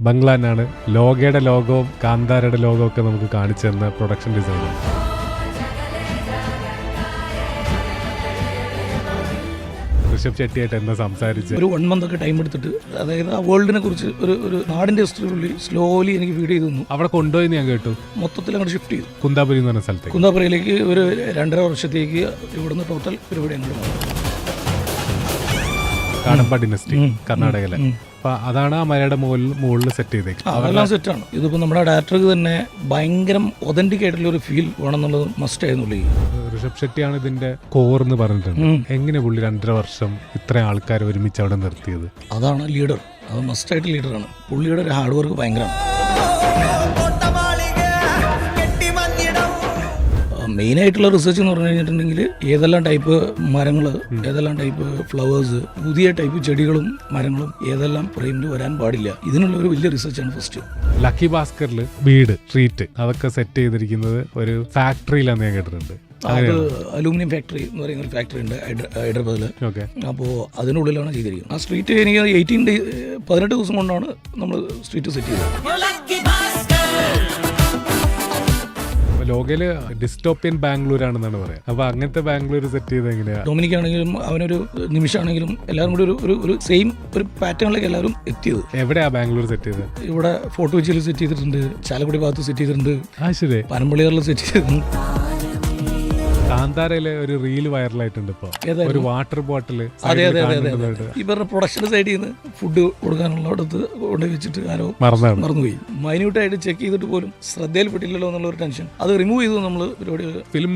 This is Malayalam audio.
ബംഗ്ലാനാണ് ലോകയുടെ ലോകവും കാന്താരയുടെ ലോകവും ഒക്കെ നമുക്ക് കാണിച്ചു തന്ന പ്രൊഡക്ഷൻ ഡിസൈനർ. ഋഷഭ് ഷെട്ടിയായിട്ട് എന്താ സംസാരിച്ച് ഒരു 1 month ഒക്കെ ടൈം എടുത്തിട്ട്, അതായത് ആ വേൾഡിനെ കുറിച്ച് ഒരു നാടിന്റെ ഹിസ്റ്ററി സ്ലോലി എനിക്ക് ഫീഡ് ചെയ്തു തന്നു. അവിടെ കൊണ്ടുപോയി ഞാൻ കേട്ടു. മൊത്തത്തിൽ അങ്ങോട്ട് ഷിഫ്റ്റ് ചെയ്തു കുന്താപുരി എന്ന് പറഞ്ഞ സ്ഥലത്തേക്ക്. കുന്താപുരയിലേക്ക് ഒരു 2.5 വർഷത്തേക്ക് ഇവിടുന്ന് ടോട്ടൽ പരിപാടി അങ്ങോട്ട് മാറി. കാടമ്പ ഡിനസ്റ്റി കർണാടകയിലെ. അപ്പൊ അതാണ് ആ മലയുടെ മുകളിൽ സെറ്റ് ചെയ്തേക്കുന്നത്. അതെല്ലാം സെറ്റാണ്. ഇതിപ്പോൾ നമ്മുടെ ഡയറക്ടർക്ക് തന്നെ ഭയങ്കര ഒതന്റിക് ആയിട്ടുള്ള ഒരു ഫീൽ വേണമെന്നുള്ളത് മസ്റ്റ് ആയിരുന്നുള്ളൂ. ഋഷഭ് ഷെട്ടിയാണ് ഇതിന്റെ കോർ എന്ന് പറഞ്ഞിട്ടുണ്ട്. എങ്ങനെ പുള്ളി 2.5 വർഷം ഇത്രയും ആൾക്കാർ ഒരുമിച്ച് അവിടെ നിർത്തിയത്? അതാണ് ലീഡർ. അത് മസ്റ്റായിട്ട് ലീഡറാണ്. പുള്ളിയുടെ ഒരു ഹാർഡ് വർക്ക് ഭയങ്കരമാണ്. മെയിനായിട്ടുള്ള റിസർച്ച് എന്ന് പറഞ്ഞു കഴിഞ്ഞിട്ടുണ്ടെങ്കിൽ ഏതെല്ലാം ടൈപ്പ് മരങ്ങൾ, ഏതെല്ലാം ടൈപ്പ് ഫ്ലവേഴ്സ്, പുതിയ ടൈപ്പ് ചെടികളും മരങ്ങളും ഏതെല്ലാം ഫ്രെയിമിൽ വരാൻ പാടില്ല, ഇതിനുള്ള ഒരു വലിയ റിസർച്ചാണ് ഫസ്റ്റ്. ലക്കി ഭാസ്കറിൽ വീട് സ്ട്രീറ്റ് അതൊക്കെ സെറ്റ് ചെയ്തിരിക്കുന്നത് ഒരു ഫാക്ടറിയിലാന്ന് ഞാൻ കേട്ടിട്ടുണ്ട്. അത് അലൂമിനിയം ഫാക്ടറി എന്ന് പറയുന്ന ഒരു ഫാക്ടറി ഉണ്ട് ഹൈദരാബാദിൽ. അപ്പോൾ അതിനുള്ളിലാണ് ചെയ്തിരിക്കുന്നത്. ആ സ്ട്രീറ്റ് എനിക്ക് 18 ദിവസം കൊണ്ടാണ് നമ്മൾ സ്ട്രീറ്റ് സെറ്റ് ചെയ്തത്. ലോകയില് ഡിസ്റ്റോപ്പിയൻ ബാംഗ്ലൂർ ആണെന്നാണ് പറയാം. അപ്പൊ അങ്ങനത്തെ ബാംഗ്ലൂർ സെറ്റ് ചെയ്ത് എങ്ങനെയാ? ഡൊമിനിക് ആണെങ്കിലും അവനൊരു നിമിഷമാണെങ്കിലും എല്ലാവരും കൂടി ഒരു സെയിം ഒരു പാറ്റേണിലേക്ക് എല്ലാവരും എത്തിയത്. എവിടെയാ ബാംഗ്ലൂർ സെറ്റ് ചെയ്തത്? ഇവിടെ ഫോർട്ട് കൊച്ചിയിൽ സെറ്റ് ചെയ്തിട്ടുണ്ട്, ചാലക്കുടി ഭാഗത്ത് സെറ്റ് ചെയ്തിട്ടുണ്ട്, ശരി, പനമ്പള്ളിയാറിൽ സെറ്റ് ചെയ്തിട്ടുണ്ട്. കാന്താരയിലെ ഒരു റീല് വൈറലായിട്ടുണ്ട് ഇപ്പൊ. ഒരു വാട്ടർ ബോട്ടിൽ ഇവരുടെ പ്രൊഡക്ഷൻ സൈഡിൽ നിന്ന് ഫുഡ് കൊടുക്കാനുള്ള അടുത്ത് കൊണ്ടുപോയി വെച്ചിട്ട് ആരോ മറന്നുപോയി. മൈന്യൂട്ടായിട്ട് ചെക്ക് ചെയ്തിട്ട് പോലും ശ്രദ്ധയിൽപ്പെട്ടില്ലല്ലോ എന്നുള്ള ഒരു ടെൻഷൻ. അത് റിമൂവ് ചെയ്തു നമ്മൾ പരിപാടി. ഫിലിം